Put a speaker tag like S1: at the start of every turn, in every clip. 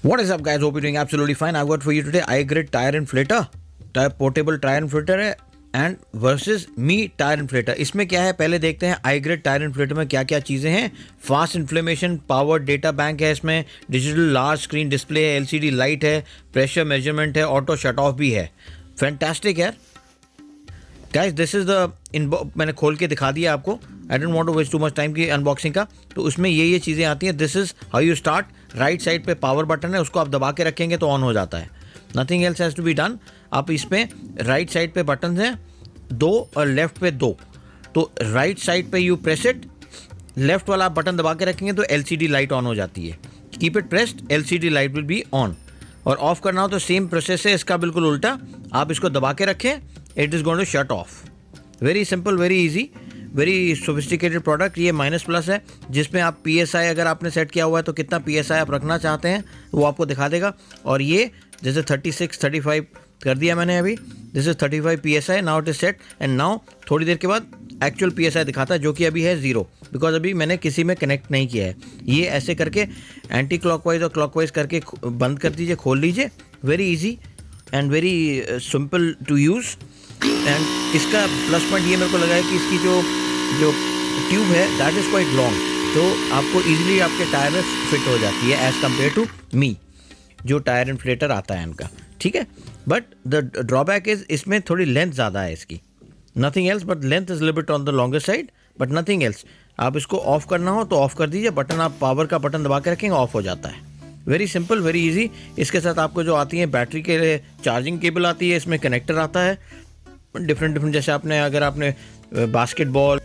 S1: What is up guys, hope you're doing absolutely fine. I've got for you today iGrid tire inflator, portable tire inflator है and versus me tyre inflator. इसमें क्या है पहले देखते हैं iGrid tyre inflator में क्या क्या चीज़ें हैं. Fast inflammation power data bank है इसमें, डिजिटल लार्ज स्क्रीन डिस्प्ले है, LCD लाइट है, प्रेशर मेजरमेंट है, ऑटो शट ऑफ भी है. फैंटास्टिक यार गाइस. दिस इज़ द मैंने खोल के दिखा दिया आपको. I don't want to waste too much time की अनबॉक्सिंग का. तो उसमें ये चीज़ें आती हैं. This is how you start. Right side पे पावर बटन है, उसको आप दबा के रखेंगे तो ऑन हो जाता है. Nothing else has to be done. आप इस पे राइट साइड पे बटन हैं 2 और लेफ्ट पे 2. तो राइट साइड पे यू प्रेस इट, लेफ्ट वाला आप बटन दबा के रखेंगे तो LCD लाइट ऑन हो जाती है. Keep it pressed, LCD light will be on. और ऑफ करना हो तो सेम प्रोसेस है इसका बिल्कुल उल्टा. आप इसको दबा के रखें, it is going to shut off. Very simple, very easy, very sophisticated product. ये -+ है जिसमें आप PSI अगर आपने सेट किया हुआ है तो कितना PSI आप रखना चाहते हैं वो आपको दिखा देगा. और ये जैसे 36 35 कर दिया मैंने अभी. This is 35 PSI. Now it is set and now थोड़ी देर के बाद एक्चुअल PSI दिखाता है जो कि अभी है 0 बिकॉज अभी मैंने किसी में कनेक्ट नहीं किया है. ये ऐसे करके एंटी क्लॉकवाइज और क्लॉकवाइज करके बंद कर दीजिए, खोल लीजिए. Very easy and very simple to use. And इसका प्लस पॉइंट ये मेरे को लगा है कि इसकी जो ट्यूब है दैट इज़ क्वाइट लॉन्ग, तो आपको ईजिली आपके टायर में फिट हो जाती है एज़ कम्पेयर टू मी जो टायर इन्फ्लेटर आता है इनका. ठीक है, बट द ड्रॉबैक इज इसमें थोड़ी लेंथ ज़्यादा है इसकी. Nothing else but length is limit on the longer side but nothing else. आप इसको ऑफ करना हो तो ऑफ कर दीजिए, बटन आप पावर का बटन दबा के रखेंगे ऑफ हो जाता है. Very simple, very easy. इसके साथ आपको जो आती है बैटरी के लिए चार्जिंग केबल आती है, इसमें कनेक्टर आता है डिफरेंट. जैसे आपने अगर आपने बास्केटबॉल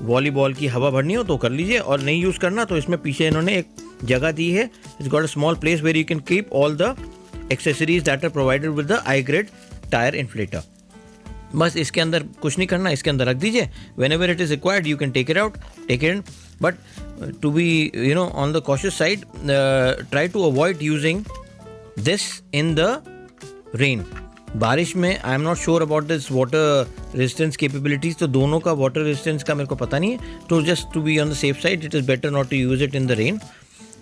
S1: वॉलीबॉल की हवा भरनी हो तो कर लीजिए, और नहीं यूज़ करना तो इसमें पीछे इन्होंने एक जगह दी है. It's got a small place where you can keep all the accessories that are provided with the iGrid tyre inflator. बस इसके अंदर कुछ नहीं करना, इसके अंदर रख दीजिए. Whenever it is required you can take it out, take it in. But to be on the cautious side, try to avoid using this in the rain. बारिश में I am not sure about this water resistance capabilities, तो दोनों का water resistance का मेरे को पता नहीं है. तो just to be on the safe side it is better not to use it in the rain.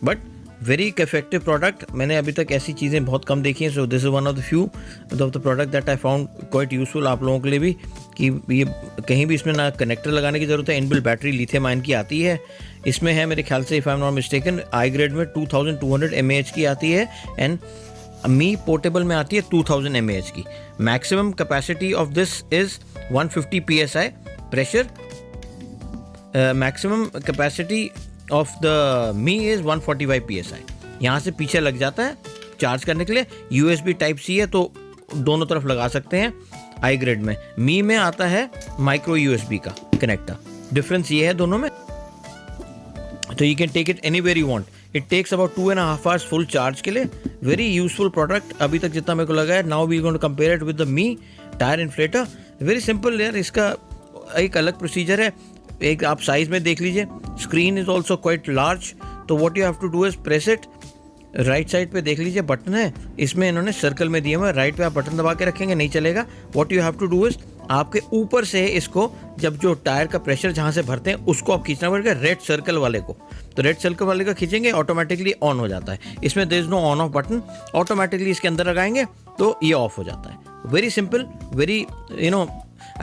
S1: But very effective product. मैंने अभी तक ऐसी चीज़ें बहुत कम देखी हैं. So this is one of the few of the product that I found quite useful आप लोगों के लिए भी, कि ये कहीं भी इसमें ना कनेक्टर लगाने की ज़रूरत है. इनबिल्ट बैटरी लिथियम आयन की आती है इसमें है मेरे ख्याल से, if I am not mistaken. iGrid में 2200 mAh की आती है एंड मी पोर्टेबल में आती है 2000 mAh की. Maximum capacity of this is 150 PSI pressure. Maximum capacity of the me is 145 PSI. यहाँ से पीछे लग जाता है चार्ज करने के लिए. USB Type-C है तो दोनों तरफ लगा सकते हैं. iGrid में, मी में आता है माइक्रो USB का कनेक्टर. डिफरेंस ये है दोनों में. तो you can take it anywhere you want. It takes about 2.5 hours full charge के लिए. वेरी यूजफुल प्रोडक्ट अभी तक जितना मेरे को लगा है. Now we going to compare it with the Mi tyre inflator. Very simple यार. इसका एक अलग प्रोसीजर है. एक आप साइज में देख लीजिए. Screen is also quite large. तो what you have to do is press it. Right side पे देख लीजिए बटन है, इसमें इन्होंने सर्कल में दिए हुए. राइट पे आप बटन दबा के रखेंगे नहीं चलेगा. What you have to do is आपके ऊपर से इसको, जब जो टायर का प्रेशर जहाँ से भरते हैं उसको आप खींचना पड़ेगा रेड सर्कल वाले को. तो रेड सर्कल वाले का खींचेंगे ऑटोमेटिकली ऑन हो जाता है. इसमें there is no on off button. Automatically इसके अंदर लगाएंगे तो ये ऑफ हो जाता है. Very simple, very I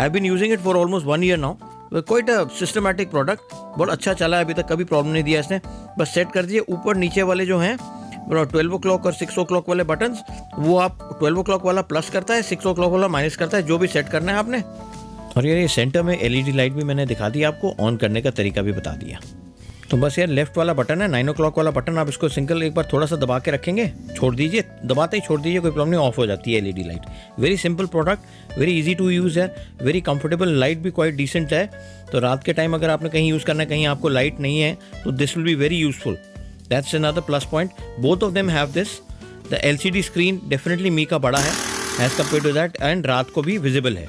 S1: have been using it for almost 1 year now. Quite a systematic product. बहुत अच्छा चला है अभी तक, कभी प्रॉब्लम नहीं दिया इसने. बस सेट कर दिए. ऊपर नीचे वाले जो हैं 12 o'clock और 6 o'clock वाले बटन्स, वो आप 12 o'clock वाला प्लस करता है, 6 o'clock वाला माइनस करता है, जो भी सेट करना है आपने. और ये सेंटर में LED लाइट भी मैंने दिखा दी आपको, ऑन करने का तरीका भी बता दिया. तो बस यार लेफ्ट वाला बटन है 9 o'clock वाला बटन. आप इसको सिंगल एक बार थोड़ा सा दबा के रखेंगे, छोड़ दीजिए, दबाते ही छोड़ दीजिए, कोई प्रॉब्लम नहीं, ऑफ हो जाती है LED light. Very simple product, very easy to use है, वेरी कंफर्टेबल. लाइट भी क्वाइट डिसेंट है. तो रात के टाइम अगर आपने कहीं यूज़ करना है, कहीं आपको लाइट नहीं है, तो this will be very useful. That's another plus point. Both of them have this. The LCD screen definitely मी का बड़ा है as compared to that, and रात को भी visible है.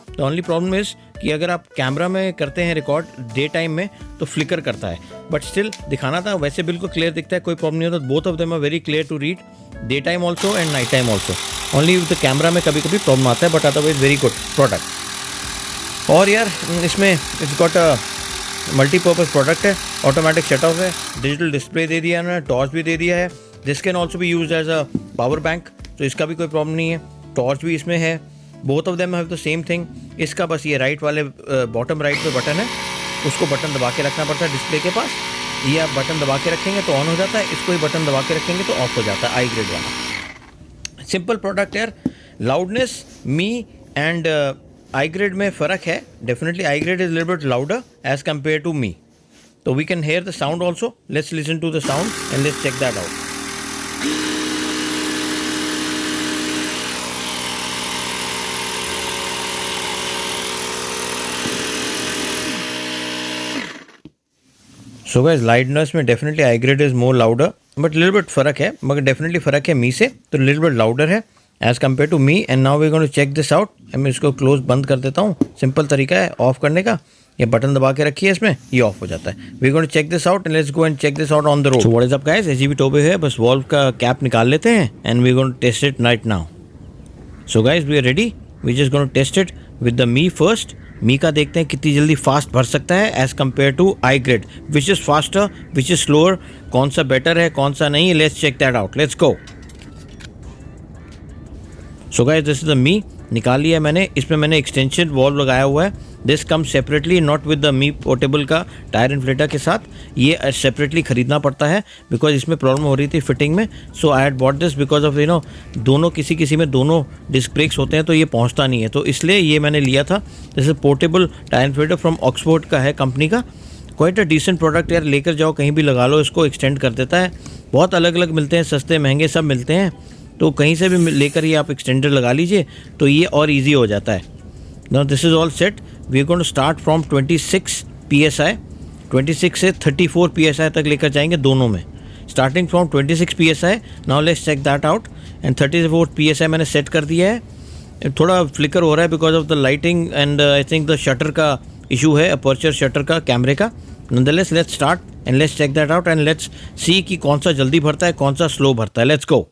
S1: The only problem is कि अगर आप कैमरा में करते हैं रिकॉर्ड डे टाइम में तो फ्लिकर करता है, बट स्टिल दिखाना था. वैसे बिल्कुल क्लियर दिखता है, कोई प्रॉब्लम नहीं होता. Both of them are very clear to read day time also and night time also. Only with the camera में कभी कभी प्रॉब्लम आता है, but otherwise very good product. और यार इसमें it's got a multipurpose product है, ऑटोमेटिक शट ऑफ है, डिजिटल डिस्प्ले दे दिया है, टॉर्च भी दे दिया है। दिस कैन ऑल्सो भी use as a power bank, तो इसका भी कोई प्रॉब्लम नहीं है। टॉर्च भी इसमें है, both of them have the same thing. इसका बस ये राइट वाले बॉटम राइट पे बटन है, उसको बटन दबा के रखना पड़ता है डिस्प्ले के पास। ये आप बटन दबा के रखेंगे तो ऑन हो जाता है, इसको ही बटन दबा के रखेंगे तो ऑफ हो जाता है। आई ग्रेड वाला सिंपल प्रोडक्ट है। Loudness Mi and iGrid में फ़र्क है definitely. IGrid is little bit louder as compare to Mi, तो we can hear the sound also. Let's listen to the sound and let's check that out. So guys loudness में definitely iGrid is more louder, but little bit फ़र्क है, मगर definitely फ़र्क है Mi से, तो little bit louder है as compare to me. And now we going to check this out. मैं इसको क्लोज बंद कर देता हूँ, सिंपल तरीका है ऑफ करने का। ये बटन दबा के रखिए, इसमें ये ऑफ हो जाता है। We going to check this out and let's go and check this out on the road. So what is up guys, एजीबी टोबे है, बस वॉल्व का कैप निकाल लेते हैं and we going to test it right now. So guys we are ready, we just going to test it with the Mi first. Mi का देखते हैं कितनी जल्दी फास्ट भर सकता है as compare to iGrid, which is faster which is slower, कौन सा बेटर है कौन सा नहीं। Let's check that out, let's go. So guys this is the Mi, निकाल लिया मैंने। इसमें मैंने एक्सटेंशन वॉल्व लगाया हुआ है। This come separately, not with the me portable का टायर इन्फ्लेटर के साथ, ये सेपरेटली खरीदना पड़ता है बिकॉज इसमें प्रॉब्लम हो रही थी फिटिंग में। So I had bought this because of दोनों किसी में दोनों डिस्क ब्रेक्स होते हैं तो ये पहुंचता नहीं है, तो इसलिए ये मैंने लिया था। This is portable tyre inflator from Oxford का है कंपनी का। क्वाइट अ डिसेंट प्रोडक्ट यार, लेकर जाओ कहीं भी लगा लो, इसको एक्सटेंड कर देता है। बहुत अलग अलग मिलते हैं, सस्ते महंगे सब मिलते हैं, तो कहीं से भी लेकर ये आप एक्सटेंडर लगा लीजिए तो ये और इजी हो जाता है। Now this is all set, we are going to start from 26 PSI, 26 से 34 PSI तक लेकर जाएंगे दोनों में। Starting from 26 PSI, now let's check that out. And 34 PSI मैंने सेट कर दिया है। थोड़ा फ्लिकर हो रहा है because of the lighting and I think the shutter का इशू है, अपर्चर शटर का कैमरे का। Nonetheless let's start and let's check that out and let's see कि कौन सा जल्दी भरता है कौन सा स्लो भरता है। Let's go.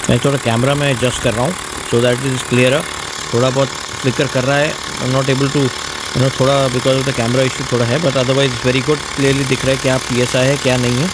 S1: मैं थोड़ा कैमरा में एडजस्ट कर रहा हूँ सो दैट इज क्लियर। थोड़ा बहुत फ्लिकर कर रहा है, I am not able to थोड़ा because of the camera issue थोड़ा है, but otherwise very good, clearly दिख रहा है क्या PSI है क्या नहीं है।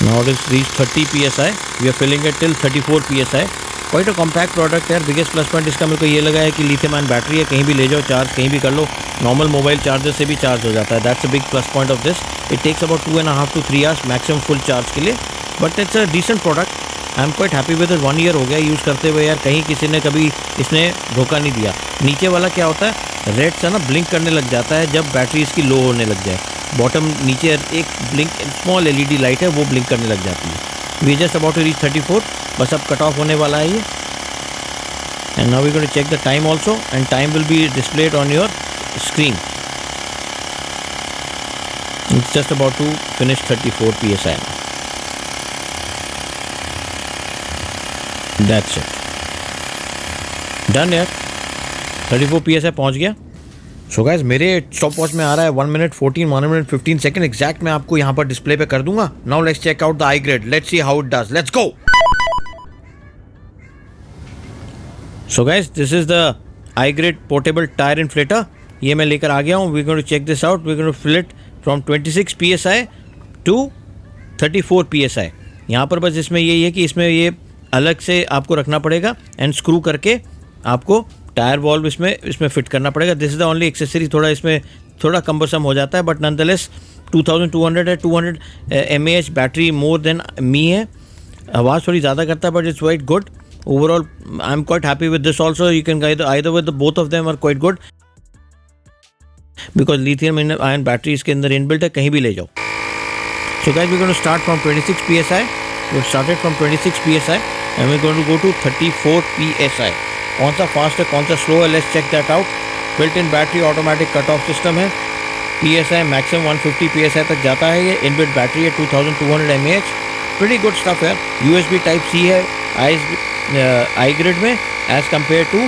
S1: Now it is reach 30 PSI, we are filling it till 34 PSI। Quite a compact product है। बिगेस्ट प्लस पॉइंट इसका मेरे को ये लगा है कि लिथियम आयन बैटरी है, कहीं भी ले जाओ चार्ज कहीं भी कर लो, नॉर्मल मोबाइल चार्जर से भी चार्ज हो जाता है। That's a big plus point of this. It takes about 2.5 to 3 hours maximum full charge के लिए, but it's a decent product. I am quite happy with it. 1 year हो गया use करते हुए यार, कहीं किसी ने कभी इसने धोखा नहीं दिया। नीचे वाला क्या होता है, रेड सा ना ब्लिंक करने लग जाता है जब बैटरी इसकी लो होने लग जाए। बॉटम नीचे एक ब्लिंक स्मॉल LED लाइट है, वो ब्लिंक करने लग जाती है। We just about to reach 34, बस अब कट ऑफ होने वाला है ये। And now we going to check the time also and time will be displayed on your screen. It's just about to finish 34 PSI। That's it. Done यार, 34 PSI पहुंच गया। So guys मेरे stop watch में आ रहा है 1 minute 14, 1 minute 15 second exact. मैं आपको यहाँ पर डिस्प्ले पे कर दूंगा। Now let's check out the I grade, let's see how it does, let's go. So guys this is the I grade portable tyre inflator, ये मैं लेकर आ गया हूँ। We going to check this out, we going to fill it from 26 PSI to 34 PSI। यहाँ पर बस इसमें यही है कि इसमें ये अलग से आपको रखना पड़ेगा एंड स्क्रू करके आपको टायर वॉल्व इसमें फिट करना पड़ेगा। This is the only accessory. थोड़ा इसमें थोड़ा कम्बरसम हो जाता है, बट नॉनदलेस 2200 है, 200 mAh battery more than me है। आवाज़ थोड़ी ज़्यादा करता है but it's quite good overall. I am quite happy with this also. You can either with both of them are quite good because lithium ion battery इसके अंदर inbuilt है, कहीं भी ले जाओ। So guys we going to start from 26 PSI। We started from 26 PSI and we're going to go to 34 PSI। कौन सा fast है कौन सा स्लो है, let's check that out. Built in battery automatic cut off system है। PSI maximum 150 PSI तक जाता है। ये इनबिल्ट बैटरी है 2200 mAh, प्रीटी गुड स्टफ है। USB Type-C है आई ग्रेड में एज कम्पेयर टू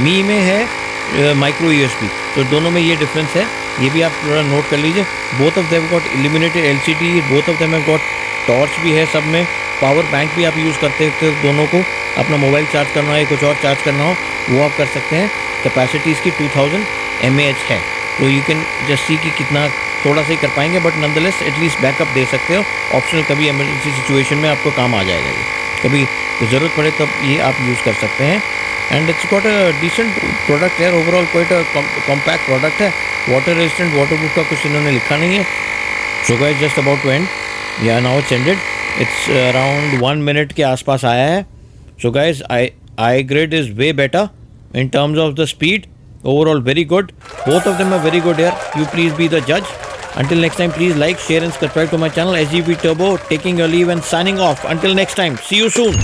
S1: मी में है माइक्रो USB, तो दोनों में ये डिफरेंस है, ये भी आप थोड़ा नोट कर लीजिए। Both of them got illuminated LCD, both of them have got torch भी है सब में, पावर बैंक भी आप यूज़ करते हो दोनों को, अपना मोबाइल चार्ज करना हो या कुछ और चार्ज करना हो वो आप कर सकते हैं। कैपेसिटी इसकी 2000 mAh है, तो यू कैन जस्ट सी कि कितना थोड़ा सा ही कर पाएंगे, बट नॉनदलेस एटलीस्ट बैकअप दे सकते हो। ऑप्शनल कभी इमरजेंसी सिचुएशन में आपको काम आ जाएगा, ये कभी ज़रूरत पड़े तब ये आप यूज़ कर सकते हैं। And it's got a decent product है, overall quite a compact product है। वाटर रेजिस्टेंट, वाटर प्रूफ का कुछ इन्होंने लिखा नहीं है। सो guys just about to end, या now it's ended, it's around 1 minute के आसपास आया है। सो गाइस iGrid is way better in terms of the speed, overall very good, both of them are very good here, you please be the judge. Until next time, please like, share and subscribe to my channel. SGP Turbo taking your leave and signing off. Until next time, see you soon.